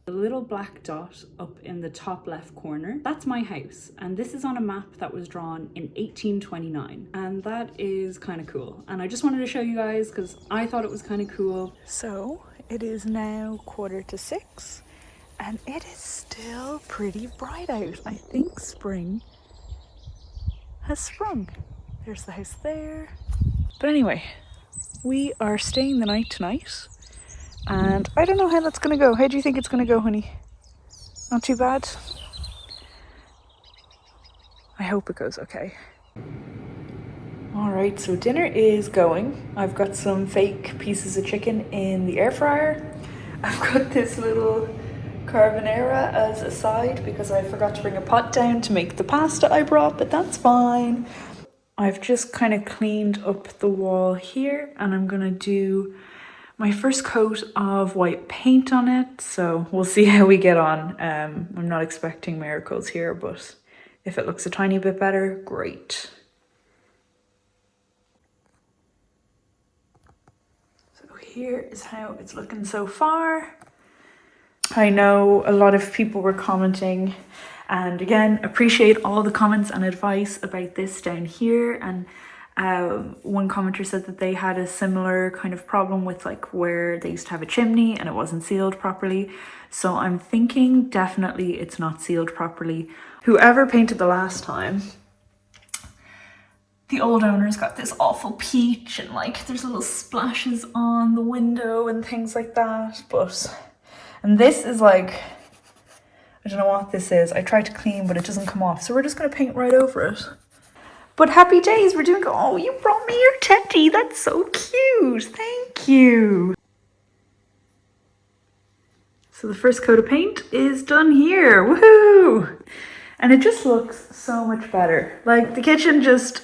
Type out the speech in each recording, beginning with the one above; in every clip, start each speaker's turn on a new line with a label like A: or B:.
A: The little black dot up in the top left corner, that's my house. And this is on a map that was drawn in 1829. And that is kind of cool. And I just wanted to show you guys because I thought it was kind of cool. So it is now 6:15 and it is still pretty bright out. I think spring has sprung. There's the house there. But anyway, we are staying the night tonight. And I don't know how that's gonna go. How do you think it's gonna go, honey? Not too bad? I hope it goes okay. Alright, so dinner is going. I've got some fake pieces of chicken in the air fryer. I've got this little carbonara as a side because I forgot to bring a pot down to make the pasta I brought, but that's fine. I've just kind of cleaned up the wall here and I'm gonna do my first coat of white paint on it, so we'll see how we get on. I'm not expecting miracles here, but if it looks a tiny bit better, great. So here is how it's looking so far. I know a lot of people were commenting, and again, appreciate all the comments and advice about this down here. And one commenter said that they had a similar kind of problem with like where they used to have a chimney and it wasn't sealed properly. So I'm thinking definitely it's not sealed properly. Whoever painted the last time, the old owners got this awful peach and like there's little splashes on the window and things like that. And this is like, I don't know what this is. I tried to clean, but it doesn't come off. So we're just gonna paint right over it. But happy days, we're doing, oh, you brought me your teddy. That's so cute. Thank you. So the first coat of paint is done here. Woohoo! And it just looks so much better. Like the kitchen just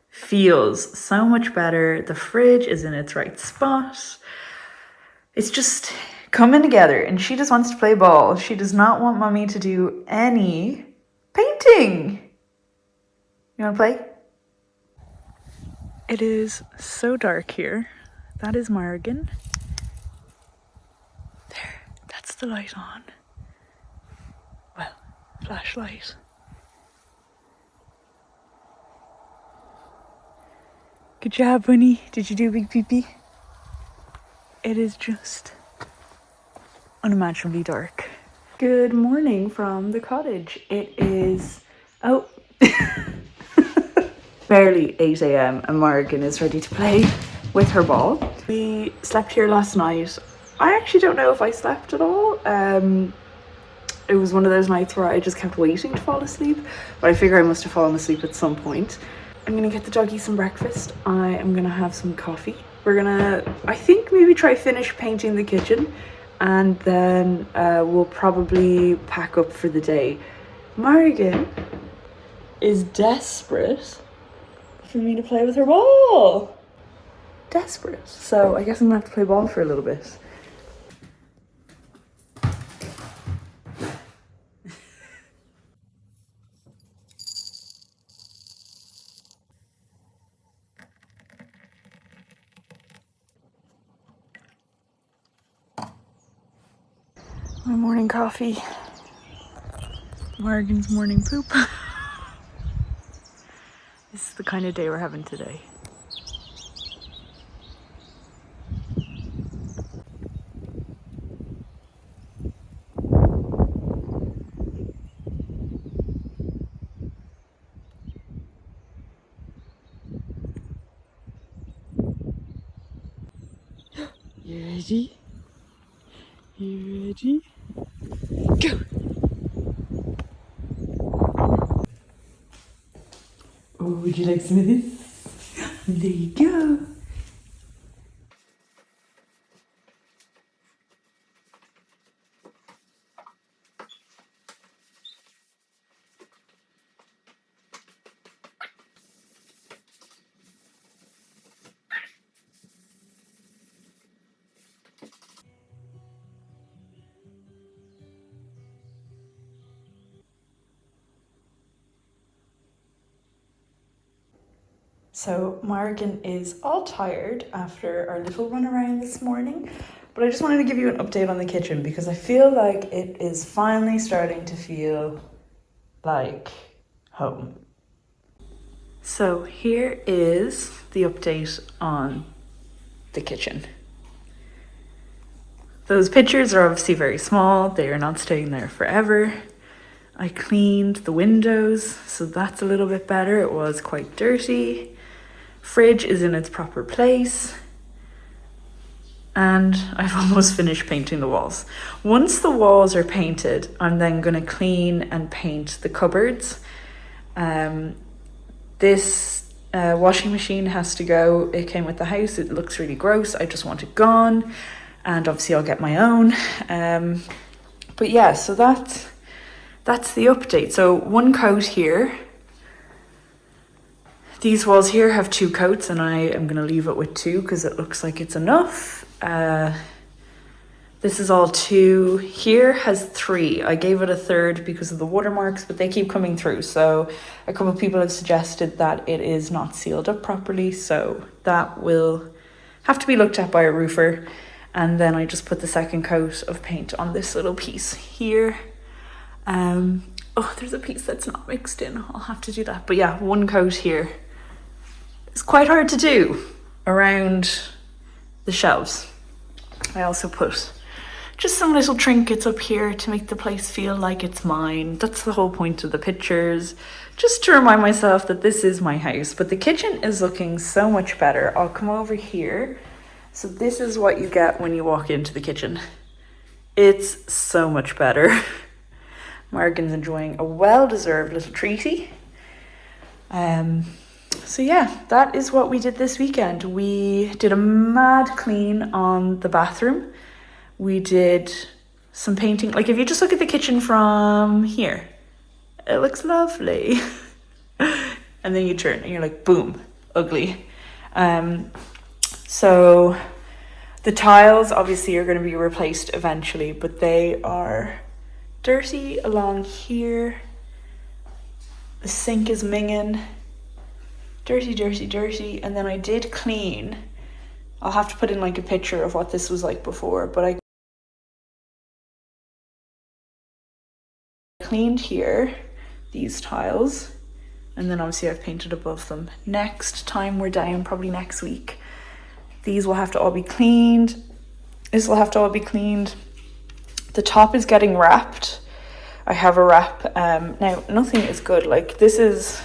A: feels so much better. The fridge is in its right spot. It's just coming together and she just wants to play ball. She does not want mommy to do any painting. You wanna play? It is so dark here. That is Morrigan. There, that's the light on. Well, flashlight. Good job, Bunny. Did you do a big pee-pee? It is just unimaginably dark. Good morning from the cottage. It is, oh, barely 8 a.m. and Morrigan is ready to play with her ball. We slept here last night. I actually don't know if I slept at all. It was one of those nights where I just kept waiting to fall asleep, but I figure I must have fallen asleep at some point. I'm gonna get the doggy some breakfast. I am gonna have some coffee. We're gonna, I think, maybe try finish painting the kitchen, and then we'll probably pack up for the day. Morrigan is desperate for me to play with her ball. Desperate. So I guess I'm gonna have to play ball for a little bit. My morning coffee. Morrigan's morning poop. This is the kind of day we're having today. You ready? You ready? Go! Oh, would you like some of this? There you go. So Morrigan is all tired after our little run around this morning, But I just wanted to give you an update on the kitchen because I feel like it is finally starting to feel like home. So here is the update on the kitchen. Those pictures are obviously very small. They are not staying there forever. I cleaned the windows, so that's a little bit better. It was quite dirty. Fridge is in its proper place. And I've almost finished painting the walls. Once the walls are painted, I'm then going to clean and paint the cupboards. This washing machine has to go. It came with the house. It looks really gross. I just want it gone. And obviously I'll get my own. But yeah, so that's the update. So one coat here. These walls here have 2 coats and I am going to leave it with 2 because it looks like it's enough. This is all 2. Here has 3. I gave it a 3rd because of the watermarks, but they keep coming through. So a couple of people have suggested that it is not sealed up properly. So that will have to be looked at by a roofer. And then I just put the 2nd coat of paint on this little piece here. Oh, there's a piece that's not mixed in. I'll have to do that. But yeah, 1 coat here. It's quite hard to do around the shelves. I also put just some little trinkets up here to make the place feel like it's mine. That's the whole point of the pictures. Just to remind myself that this is my house. But the kitchen is looking so much better. I'll come over here. So this is what you get when you walk into the kitchen. It's so much better. Morgan's enjoying a well-deserved little treaty. So yeah, that is what we did this weekend. We did a mad clean on the bathroom. We did some painting. Like if you just look at the kitchen from here, it looks lovely. And then you turn and you're like, boom, ugly. So the tiles obviously are going to be replaced eventually, but they are dirty along here. The sink is minging. Dirty, dirty, dirty. And then I did clean. I'll have to put in like a picture of what this was like before, but I cleaned here, these tiles, and then obviously I've painted above them. Next time we're down, probably next week, these will have to all be cleaned. This will have to all be cleaned. The top is getting wrapped. I have a wrap. Now, nothing is good. Like, this is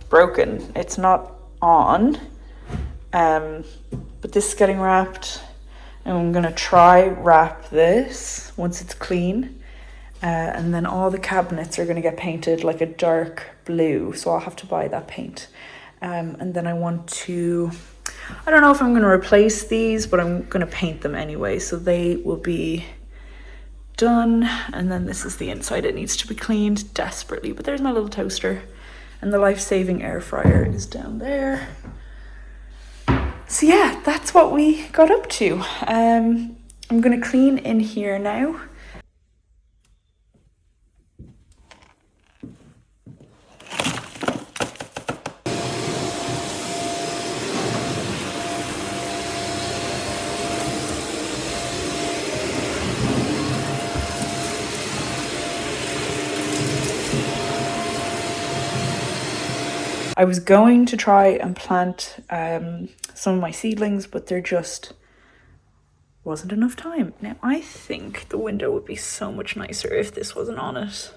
A: broken. It's not on. But this is getting wrapped. And I'm going to try wrap this once it's clean. And then all the cabinets are going to get painted like a dark blue. So I'll have to buy that paint. And then I want to... I don't know if I'm going to replace these, but I'm going to paint them anyway. So they will be done. And then this is the inside. It needs to be cleaned desperately. But there's my little toaster. And the life-saving air fryer is down there. So yeah, that's what we got up to. I'm going to clean in here now. I was going to try and plant some of my seedlings, but there just wasn't enough time. Now, I think the window would be so much nicer if this wasn't on it.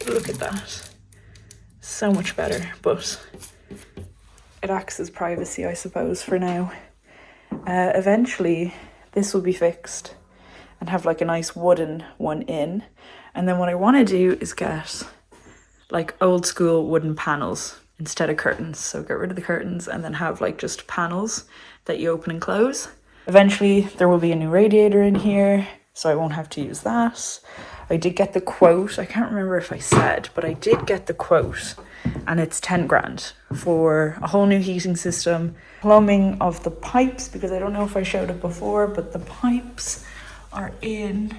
A: Look at that. So much better, but it acts as privacy, I suppose, for now. Eventually, this will be fixed and have like a nice wooden one in. And then what I want to do is get like old school wooden panels instead of curtains. So get rid of the curtains and then have like just panels that you open and close. Eventually there will be a new radiator in here, so I won't have to use that. I did get the quote. I can't remember if I said, but I did get the quote and it's 10 grand for a whole new heating system, plumbing of the pipes, because I don't know if I showed it before, but the pipes are in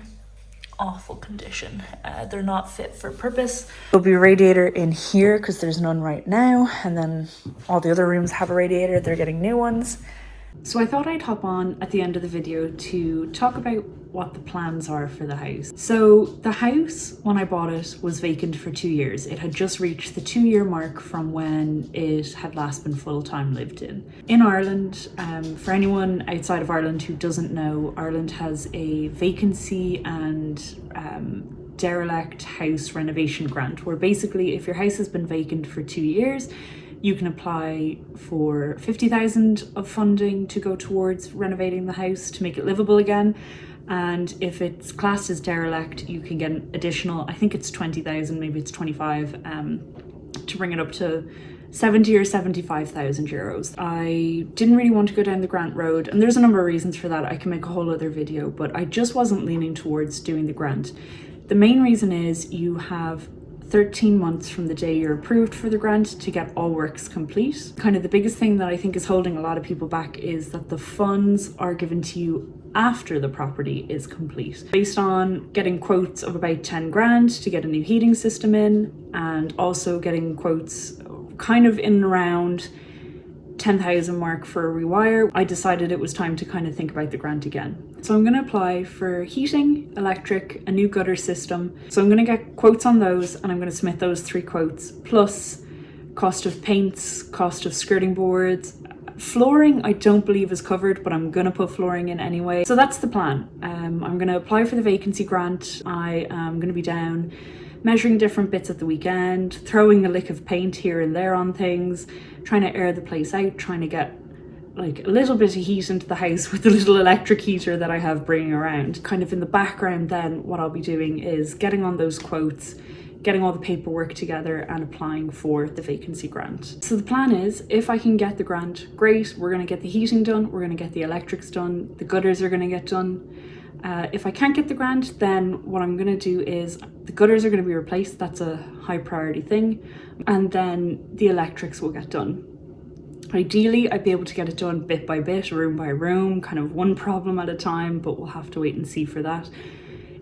A: awful condition. They're not fit for purpose. There'll be a radiator in here because there's none right now, and then all the other rooms have a radiator. They're getting new ones. So I thought I'd hop on at the end of the video to talk about what the plans are for the house. So the house, when I bought it, was vacant for 2 years. It had just reached the 2-year mark from when it had last been full-time lived in. In Ireland, for anyone outside of Ireland who doesn't know, Ireland has a vacancy and derelict house renovation grant, where basically if your house has been vacant for 2 years, you can apply for 50,000 of funding to go towards renovating the house to make it livable again. And if it's classed as derelict, you can get an additional, I think it's 20,000, maybe it's 25, to bring it up to 70 or 75,000 euros. I didn't really want to go down the grant road, and there's a number of reasons for that. I can make a whole other video, but I just wasn't leaning towards doing the grant. The main reason is you have 13 months from the day you're approved for the grant to get all works complete. Kind of the biggest thing that I think is holding a lot of people back is that the funds are given to you after the property is complete. Based on getting quotes of about 10 grand to get a new heating system in, and also getting quotes kind of in and around 10,000 mark for a rewire, I decided it was time to kind of think about the grant again. So I'm going to apply for heating, electric, a new gutter system. So I'm going to get quotes on those, and I'm going to submit those 3 quotes, plus cost of paints, cost of skirting boards. Flooring I don't believe is covered, but I'm going to put flooring in anyway. So that's the plan. I'm going to apply for the vacancy grant. I am going to be down measuring different bits at the weekend, throwing a lick of paint here and there on things, trying to air the place out, trying to get like a little bit of heat into the house with the little electric heater that I have bringing around. Kind of in the background then, what I'll be doing is getting on those quotes, getting all the paperwork together and applying for the vacancy grant. So the plan is, if I can get the grant, great, we're going to get the heating done, we're going to get the electrics done, the gutters are going to get done. If I can't get the grant, then what I'm going to do is the gutters are going to be replaced. That's a high priority thing. And then the electrics will get done. Ideally, I'd be able to get it done bit by bit, room by room, kind of one problem at a time, but we'll have to wait and see for that.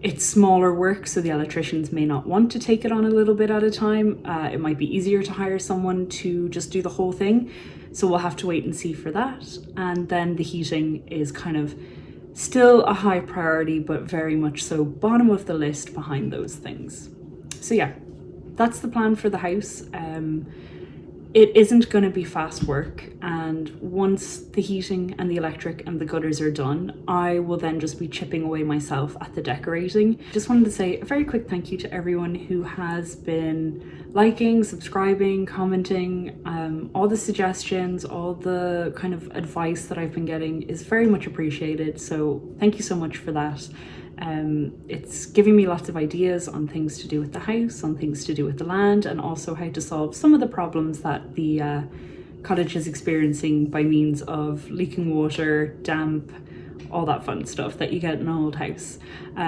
A: It's smaller work, so the electricians may not want to take it on a little bit at a time. It might be easier to hire someone to just do the whole thing. So we'll have to wait and see for that. And then the heating is kind of still a high priority, but very much so bottom of the list behind those things. So yeah, that's the plan for the house. It isn't going to be fast work, and once the heating and the electric and the gutters are done, I will then just be chipping away myself at the decorating. Just wanted to say a very quick thank you to everyone who has been liking, subscribing, commenting. All the suggestions, all the kind of advice that I've been getting is very much appreciated, so thank you so much for that. It's giving me lots of ideas on things to do with the house, on things to do with the land, and also how to solve some of the problems that the cottage is experiencing by means of leaking water, damp, all that fun stuff that you get in an old house.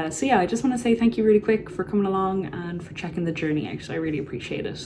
A: So yeah, I just want to say thank you really quick for coming along and for checking the journey out. I really appreciate it.